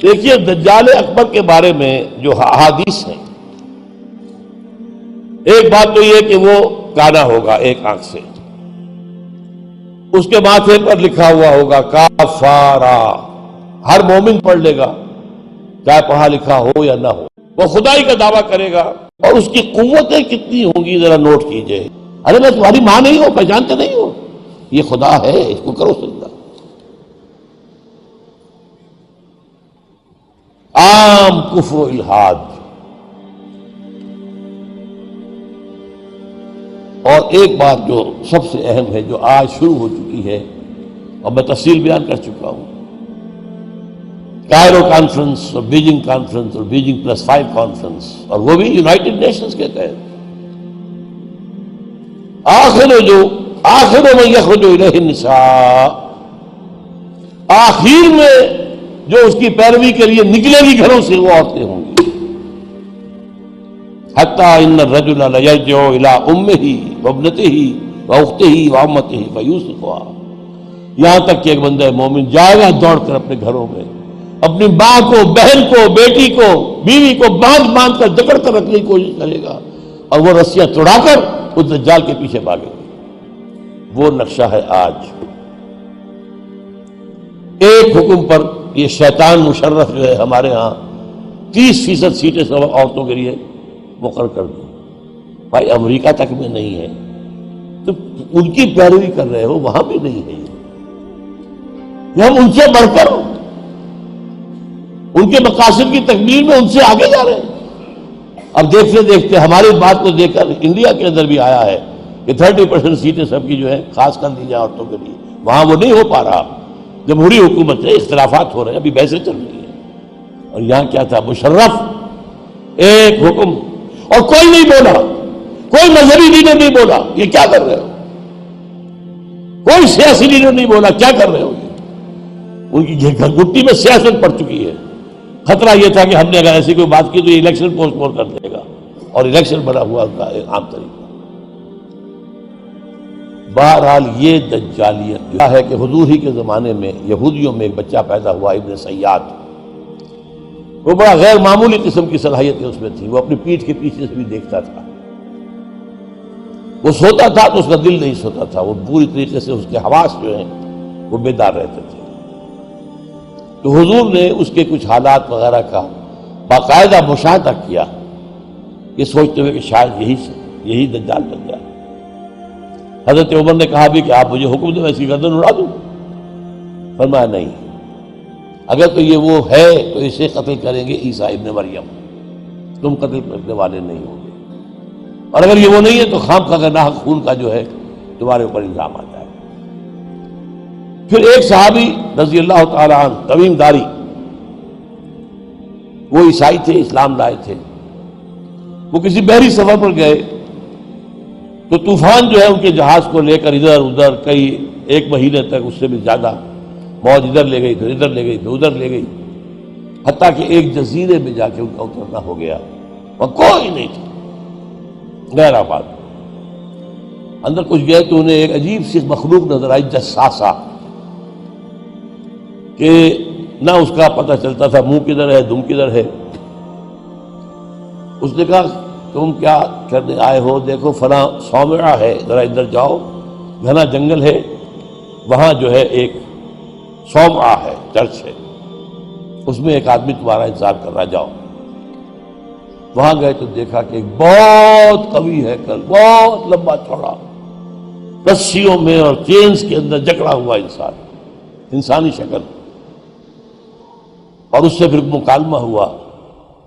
دیکھیے دجال اکبر کے بارے میں جو احادیث ہیں، ایک بات تو یہ کہ وہ کانا ہوگا ایک آنکھ سے، اس کے ماتھے پر لکھا ہوا ہوگا کافارا، ہر مومن پڑھ لے گا چاہے پڑھا لکھا ہو یا نہ ہو، وہ خدائی کا دعویٰ کرے گا، اور اس کی قوتیں کتنی ہوں گی ذرا نوٹ کیجئے۔ ارے میں تمہاری ماں نہیں ہوں، پہچانتے نہیں ہو، یہ خدا ہے، اس کو کرو سجدہ۔ عام کفر و الحاد۔ اور ایک بات جو سب سے اہم ہے، جو آج شروع ہو چکی ہے اور میں تفصیل بیان کر چکا ہوں، کائرو کانفرنس اور بیجنگ کانفرنس اور بیجنگ +5 کانفرنس، اور وہ بھی یونائٹڈ نیشنز کے تحت، آخر من یخرج الیہ النساء، آخر میں جو اس کی پیروی کے لیے نکلے گی گھروں سے وہ عورتیں ہوں گی۔ حتیٰ ان الرجل لیرجع الی امہ وابنتہ واختہ وعمتہ فیوثقها، یہاں تک کہ ایک بندہ مومن جائے گا دوڑ کر اپنے گھروں میں، اپنی ماں کو، بہن کو، بیٹی کو، بیوی کو باندھ کر جکڑ کر رکھنے کی کوشش کرے گا، اور وہ رسیاں توڑا کر اس دجال کے پیچھے بھاگے گا۔ وہ نقشہ ہے آج۔ ایک حکم پر یہ شیطان مشرف جو ہے ہمارے ہاں 30% سیٹیں سب عورتوں کے لیے مقرر کر دی۔ بھائی امریکہ تک میں نہیں ہے تو ان کی پیروی کر رہے ہو، وہاں بھی نہیں ہے یہ ہم ان سے بڑھ کر ان کے مقاصد کی تکمیل میں ان سے آگے جا رہے ہیں۔ اب دیکھتے دیکھتے ہماری بات کو دیکھ کر انڈیا کے اندر بھی آیا ہے کہ 30% سیٹیں سب کی جو ہے خاص کر دی جائے عورتوں کے لیے، وہاں وہ نہیں ہو پا رہا۔ جمہوری حکومت سے اختلافات ہو رہے ہیں، ابھی بحثیں چل رہی ہیں، اور یہاں کیا تھا، مشرف ایک حکم، اور کوئی نہیں بولا، کوئی مذہبی لیڈر نہیں بولا یہ کیا کر رہے ہو، کوئی سیاسی لیڈر نہیں بولا کیا کر رہے ہو۔ ان کی گھٹی میں سیاست پڑ چکی ہے۔ خطرہ یہ تھا کہ ہم نے اگر ایسی کوئی بات کی تو یہ الیکشن پوسٹ پون کر دے گا، اور الیکشن بنا ہوا ان کا ایک عام طریقہ۔ بہرحال یہ دجالیت کیا ہے کہ حضور ہی کے زمانے میں یہودیوں میں ایک بچہ پیدا ہوا ابن سیاد، وہ بڑا غیر معمولی قسم کی صلاحیتیں اس میں تھی، وہ اپنی پیٹھ کے پیچھے سے بھی دیکھتا تھا، وہ سوتا تھا تو اس کا دل نہیں سوتا تھا، وہ پوری طریقے سے اس کے حواس جو ہیں وہ بیدار رہتے تھے۔ تو حضور نے اس کے کچھ حالات وغیرہ کا باقاعدہ مشاہدہ کیا، یہ سوچتے ہوئے کہ شاید یہی دجال بن جائے۔ حضرت عمر نے کہا بھی کہ آپ مجھے حکم دیں میں اس کی گردن اڑا دوں، فرمایا نہیں، اگر تو یہ وہ ہے تو اسے قتل کریں گے عیسیٰ ابن مریم، تم قتل کرنے والے نہیں ہوں گے، اور اگر یہ وہ نہیں ہے تو خام خواہ ناحق خون کا جو ہے تمہارے اوپر الزام آ جائے۔ پھر ایک صحابی رضی اللہ تعالی عنہ تمیم داری، وہ عیسائی تھے، اسلام لائے تھے، وہ کسی بحری سفر پر گئے تو طوفان جو ہے ان کے جہاز کو لے کر ادھر ادھر کئی ایک مہینے تک، اس سے بھی زیادہ، موج ادھر لے گئی پھر ادھر لے گئی پھر ادھر لے گئی، حتیٰ کہ ایک جزیرے میں جا کے ان کا اترنا ہو گیا، وہاں کوئی نہیں تھا، غیر آباد۔ اندر کچھ گئے تو انہیں ایک عجیب سی مخلوق نظر آئی، جساسہ، کہ نہ اس کا پتہ چلتا تھا منہ کدھر ہے دم کدھر ہے۔ اس نے کہا تم کیا کرنے آئے ہو؟ دیکھو فلاں صومعہ ہے، ذرا ادھر جاؤ، گھنا جنگل ہے، وہاں جو ہے ایک صومعہ ہے، چرچ ہے، اس میں ایک آدمی تمہارا انتظار کر رہا، جاؤ۔ وہاں گئے تو دیکھا کہ ایک بہت قوی ہے، بہت لمبا چوڑا، رسیوں میں اور چینز کے اندر جکڑا ہوا انسان، انسانی شکل، اور اس سے پھر مکالمہ ہوا،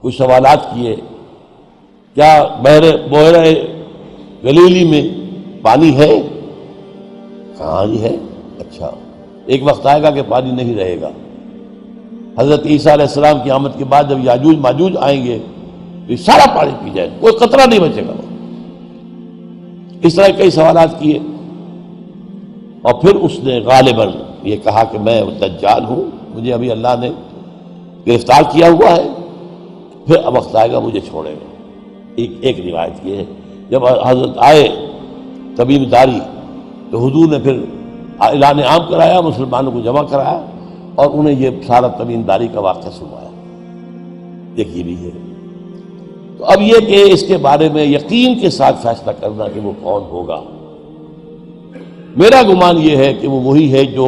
کچھ سوالات کیے، کیا بحیرہ گلیلی میں پانی ہے؟ کہاں جی ہے؟ اچھا، ایک وقت آئے گا کہ پانی نہیں رہے گا، حضرت عیسیٰ علیہ السلام کی آمد کے بعد جب یاجوج ماجوج آئیں گے تو یہ سارا پانی پی جائے گا، کوئی قطرہ نہیں بچے گا۔ اس طرح کئی سوالات کیے، اور پھر اس نے غالباً یہ کہا کہ میں دجال ہوں، مجھے ابھی اللہ نے گرفتار کیا ہوا ہے، پھر اب وقت آئے گا مجھے چھوڑے گا۔ ایک روایت یہ ہے، جب حضرت آئے تمیم داری تو حضور نے پھر اعلان عام کرایا، مسلمانوں کو جمع کرایا، اور انہیں یہ سارا تمیمداری کا واقعہ سنایا. دیکھیے بھی ہے. تو اب یہ کہ اس کے بارے میں یقین کے ساتھ فیصلہ کرنا کہ وہ کون ہوگا. میرا گمان یہ ہے کہ وہ وہی ہے جو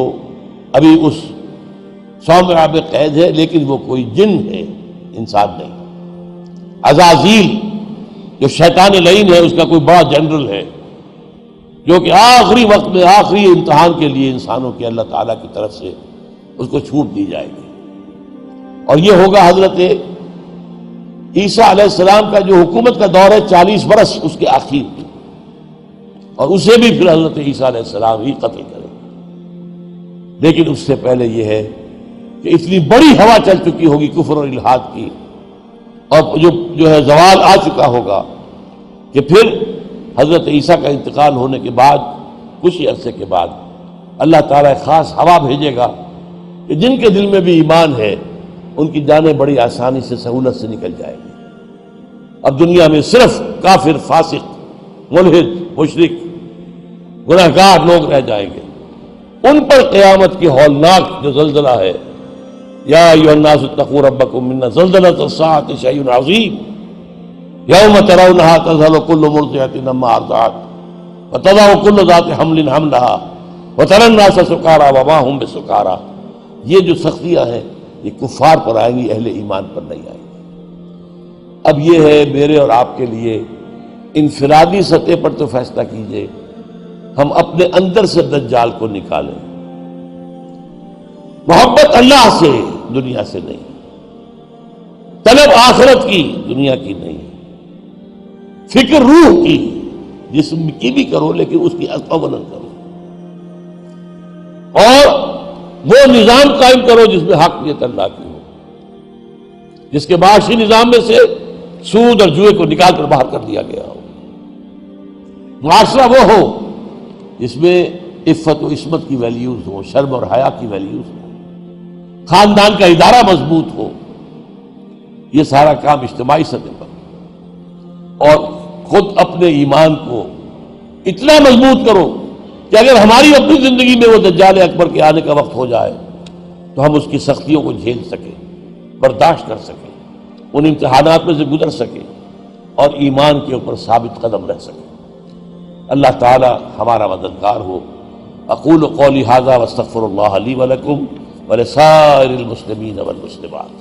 ابھی اس صومعہ میں قید ہے، لیکن وہ کوئی جن ہے، انسان نہیں. عزازیل جو شیطان لعین ہے، اس کا کوئی بڑا جنرل ہے جو کہ آخری وقت میں آخری امتحان کے لیے انسانوں کے اللہ تعالیٰ کی طرف سے اس کو چھوٹ دی جائے گی. اور یہ ہوگا حضرت عیسیٰ علیہ السلام کا جو حکومت کا دور ہے 40 برس اس کے آخر میں، اور اسے بھی پھر حضرت عیسیٰ علیہ السلام ہی قتل کریں. لیکن اس سے پہلے یہ ہے کہ اتنی بڑی ہوا چل چکی ہوگی کفر اور الحاد کی، اور جو ہے زوال آ چکا ہوگا، کہ پھر حضرت عیسیٰ کا انتقال ہونے کے بعد کچھ ہی عرصے کے بعد اللہ تعالیٰ ایک خاص ہوا بھیجے گا کہ جن کے دل میں بھی ایمان ہے ان کی جانیں بڑی آسانی سے سہولت سے نکل جائیں گی. اب دنیا میں صرف کافر، فاسق، ملحد، مشرک، گناہگار لوگ رہ جائیں گے. ان پر قیامت کی ہولناک جو زلزلہ ہے، یا ایھا الناس اتقوا ربکم ان زلزلۃ الساعۃ شیء عظیم یوم ترونها تذهل كل مرضعۃ عما ارضعت وتضع كل ذات حمل حملها وترى الناس سکارى وما هم بسکارى. یہ جو سختیاں ہیں یہ کفار پر آئیں گی، اہل ایمان پر نہیں آئیں گی. اب یہ ہے میرے اور آپ کے لیے انفرادی سطح پر تو فیصلہ کیجئے، ہم اپنے اندر سے دجال کو نکالیں. محبت اللہ سے، دنیا سے نہیں. طلب آخرت کی، دنیا کی نہیں. فکر روح کی، جسم کی بھی کرو لیکن اس کی اولاً کرو. اور وہ نظام قائم کرو جس میں حقیقت اللہ کی ہو، جس کے معاشی نظام میں سے سود اور جوئے کو نکال کر باہر کر دیا گیا ہو. معاشرہ وہ ہو جس میں عفت و عصمت کی ویلیوز ہو، شرم اور حیا کی ویلیوز ہو، خاندان کا ادارہ مضبوط ہو. یہ سارا کام اجتماعی سطح پر. اور خود اپنے ایمان کو اتنا مضبوط کرو کہ اگر ہماری اپنی زندگی میں وہ دجال اکبر کے آنے کا وقت ہو جائے تو ہم اس کی سختیوں کو جھیل سکیں، برداشت کر سکیں، ان امتحانات میں سے گزر سکیں اور ایمان کے اوپر ثابت قدم رہ سکیں. اللہ تعالی ہمارا مددگار ہو. اقول قولی ھذا واستغفر اللہ لی ولکم ولسائر المسلمین والمسلمات.